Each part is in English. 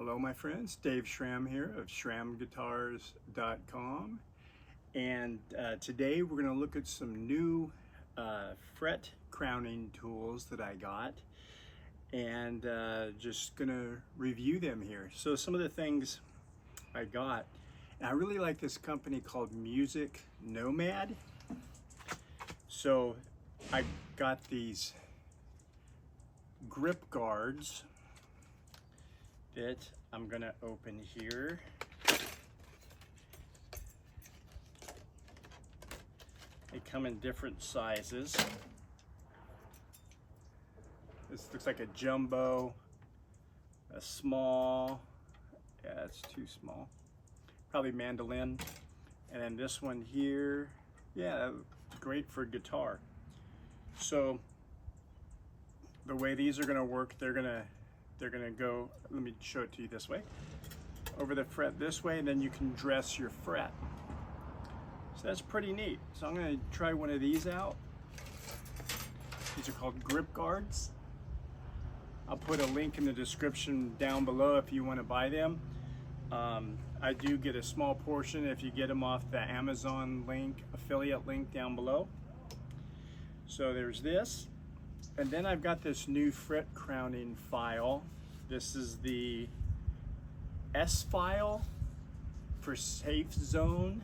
Hello my friends, Dave Schramm here of ShrammGuitars.com, and today we're going to look at some new fret crowning tools that I got, and just going to review them here. So some of the things I got, and I really like this company called MusicNomad. So I got these grip guards that I'm gonna open here. They come in different sizes. This looks like a jumbo, a small, yeah, it's too small, probably mandolin, and then this one here, yeah, great for guitar. So the way these are gonna work, they're gonna go, let me show it to you this way, over the fret this way, and then you can dress your fret. So that's pretty neat. So I'm gonna try one of these out. These are called grip guards. I'll put a link in the description down below if you want to buy them. I do get a small portion if you get them off the Amazon link, affiliate link down below. So there's this. And then I've got this new fret crowning file. This is the S-File for Safe Zone.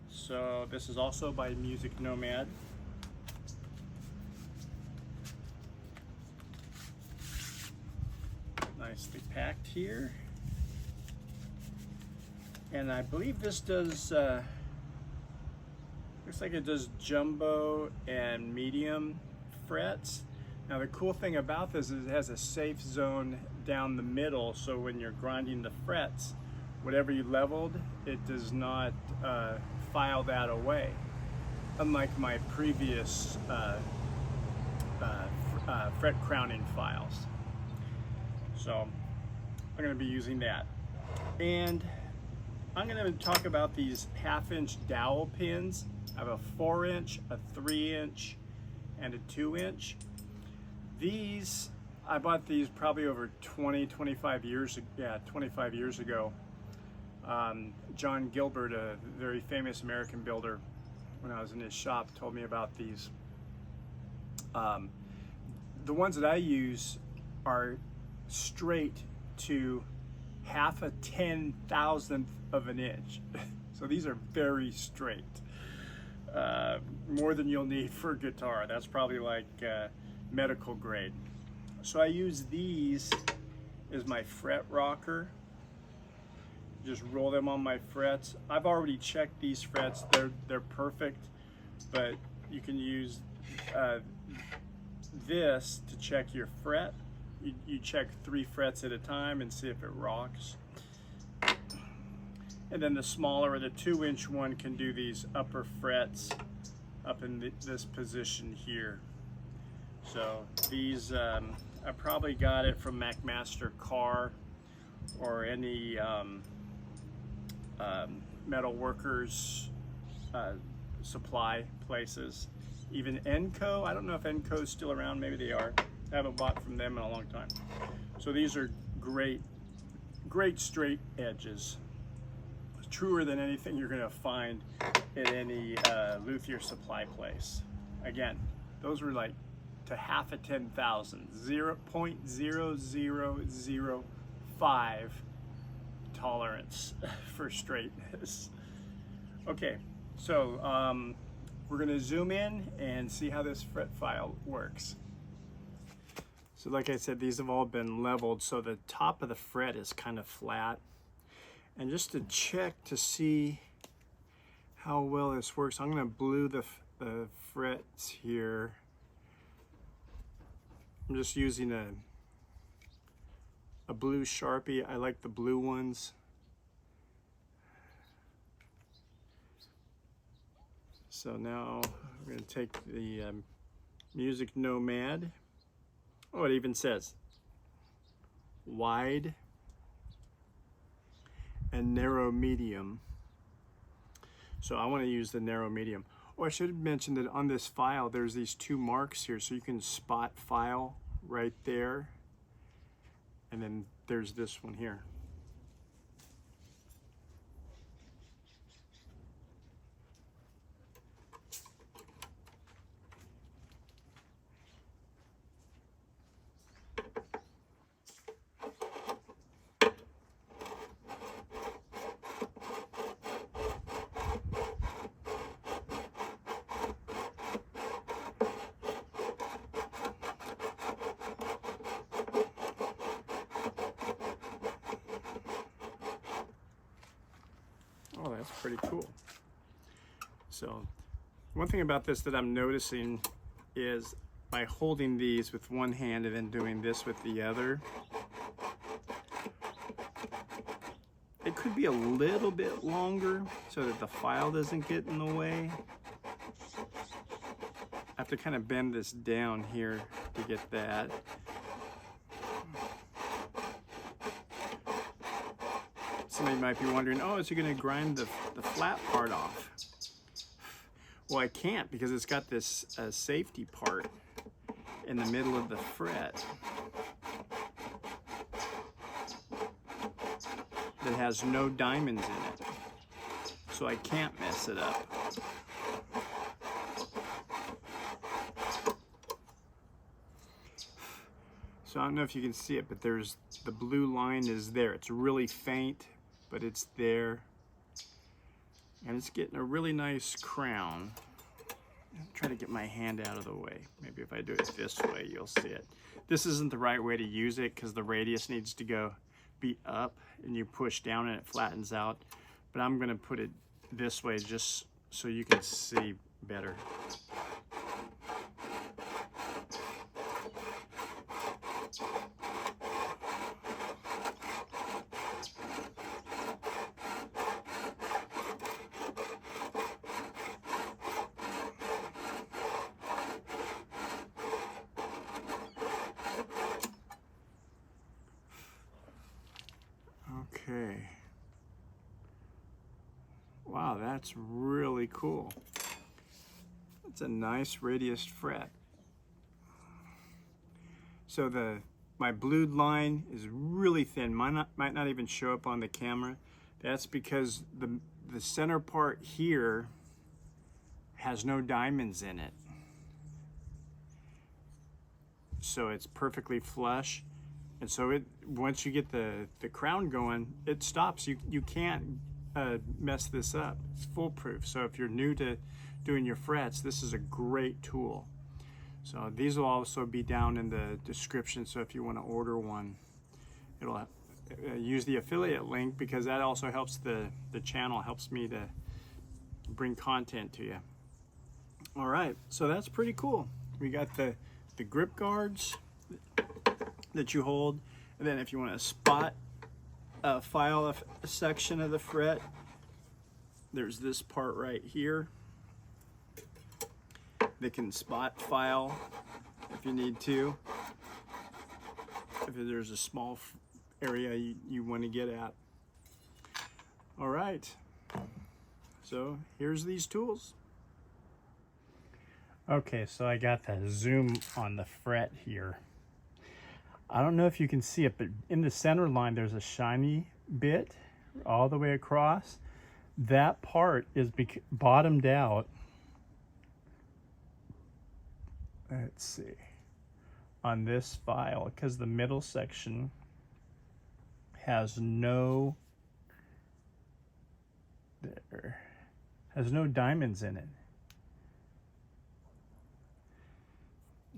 So this is also by MusicNomad. Nicely packed here. And I believe this does, looks like it does jumbo and medium frets. Now the cool thing about this is it has a safe zone down the middle, so when you're grinding the frets, whatever you leveled, it does not file that away, unlike my previous fret crowning files. So I'm going to be using that, and I'm going to talk about these 1/2-inch dowel pins. I have a 4-inch, a 3-inch, and a 2-inch. These, I bought these probably over 25 years ago. John Gilbert, a very famous American builder, when I was in his shop, told me about these. The ones that I use are straight to 1/2 10,000th of an inch. So these are very straight. More than you'll need for a guitar. That's probably like medical grade. So I use these as my fret rocker. Just roll them on my frets. I've already checked these frets. They're perfect, but you can use this to check your fret. You check 3 frets at a time and see if it rocks. And then the smaller, or the 2-inch one, can do these upper frets up in this position here. So these, I probably got it from McMaster Car or any metal workers supply places. Even Enco, I don't know if Enco is still around, maybe they are. I haven't bought from them in a long time. So these are great straight edges. Truer than anything you're gonna find at any luthier supply place. Again, those were like to 1/2 10,000, 0.0005 tolerance for straightness. Okay, so we're gonna zoom in and see how this fret file works. So like I said, these have all been leveled, so the top of the fret is kind of flat. And just to check to see how well this works, I'm going to blue the frets here. I'm just using a blue Sharpie. I like the blue ones. So now I'm going to take the MusicNomad. Oh, it even says wide and narrow medium. So I want to use the narrow medium. Oh, I should have mentioned that on this file there's these 2 marks here, so you can spot file right there, and then there's this one here. Oh, that's pretty cool. So one thing about this that I'm noticing is by holding these with one hand and then doing this with the other, it could be a little bit longer so that the file doesn't get in the way. I have to kind of bend this down here to get that. Somebody might be wondering, oh, is he going to grind the flat part off? Well, I can't, because it's got this safety part in the middle of the fret that has no diamonds in it, so I can't mess it up. So I don't know if you can see it, but there's the blue line is there. It's really faint, but it's there. And it's getting a really nice crown. I'll try to get my hand out of the way. Maybe if I do it this way, you'll see it. This isn't the right way to use it because the radius needs to be up, and you push down and it flattens out. But I'm gonna put it this way just so you can see better. Okay. Wow, that's really cool. It's a nice radiused fret. So my blued line is really thin. Might not even show up on the camera. That's because the center part here has no diamonds in it. So it's perfectly flush. And so once you get the crown going, it stops. You can't mess this up. It's foolproof. So if you're new to doing your frets, this is a great tool. So these will also be down in the description. So if you want to order one, it'll use the affiliate link, because that also helps the channel, helps me to bring content to you. All right, so that's pretty cool. We got the grip guards that you hold, and then if you want to spot file a section of the fret, there's this part right here that can spot file if you need to, if there's a small area you want to get at. All right, so here's these tools. Okay, so I got the zoom on the fret here. I don't know if you can see it, but in the center line there's a shiny bit all the way across. That part is bottomed out. Let's see, on this file, because the middle section has no diamonds in it.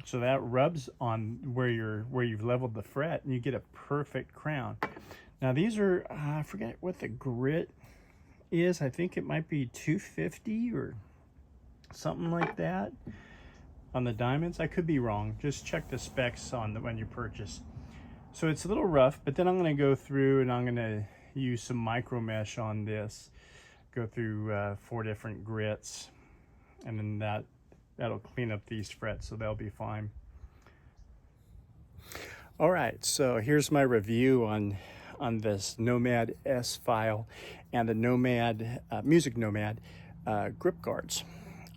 So that rubs on where you've leveled the fret, and you get a perfect crown. Now these are, I forget what the grit is. I think it might be 250 or something like that on the diamonds. I could be wrong. Just check the specs on when you purchase. So it's a little rough, but then I'm going to go through and I'm going to use some micro mesh on this. Go through 4 different grits, and then that'll clean up these frets, so they'll be fine. All right, so here's my review on this Nomad S-File and the Nomad MusicNomad grip guards.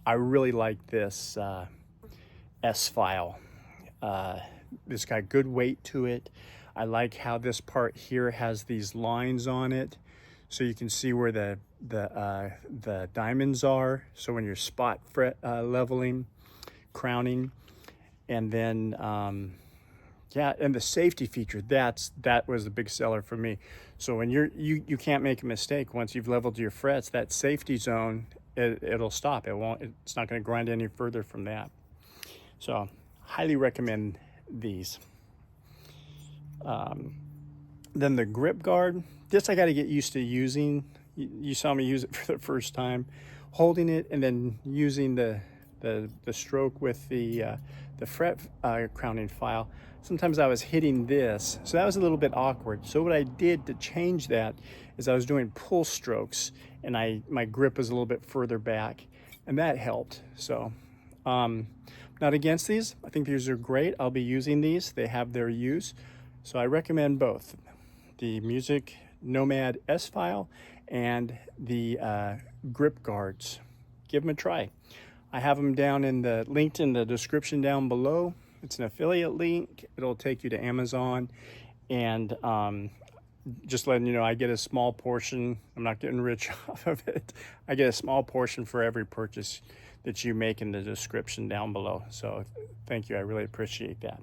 I really like this S-File. It's got good weight to it. I like how this part here has these lines on it, so you can see where the diamonds are. So when you're spot fret leveling, crowning, and then yeah, and the safety feature, that was the big seller for me. So when you can't make a mistake once you've leveled your frets. That safety zone, it'll stop. It's not going to grind any further from that. So highly recommend these. Then the grip guard, this I got to get used to using. You saw me use it for the first time, holding it and then using the stroke with the fret crowning file. Sometimes I was hitting this, so that was a little bit awkward. So what I did to change that is I was doing pull strokes, and my grip was a little bit further back, and that helped. So not against these. I think these are great. I'll be using these. They have their use. So I recommend both the MusicNomad S-File and the grip guards. Give them a try. I have them linked in the description down below. It's an affiliate link. It'll take you to Amazon, and just letting you know, I get a small portion. I'm not getting rich off of it. I get a small portion for every purchase that you make in the description down below. So thank you. I really appreciate that.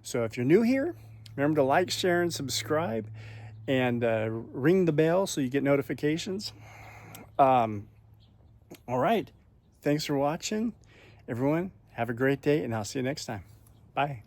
So if you're new here, remember to like, share, and subscribe, and ring the bell so you get notifications. All right. Thanks for watching, everyone. Have a great day, and I'll see you next time. Bye.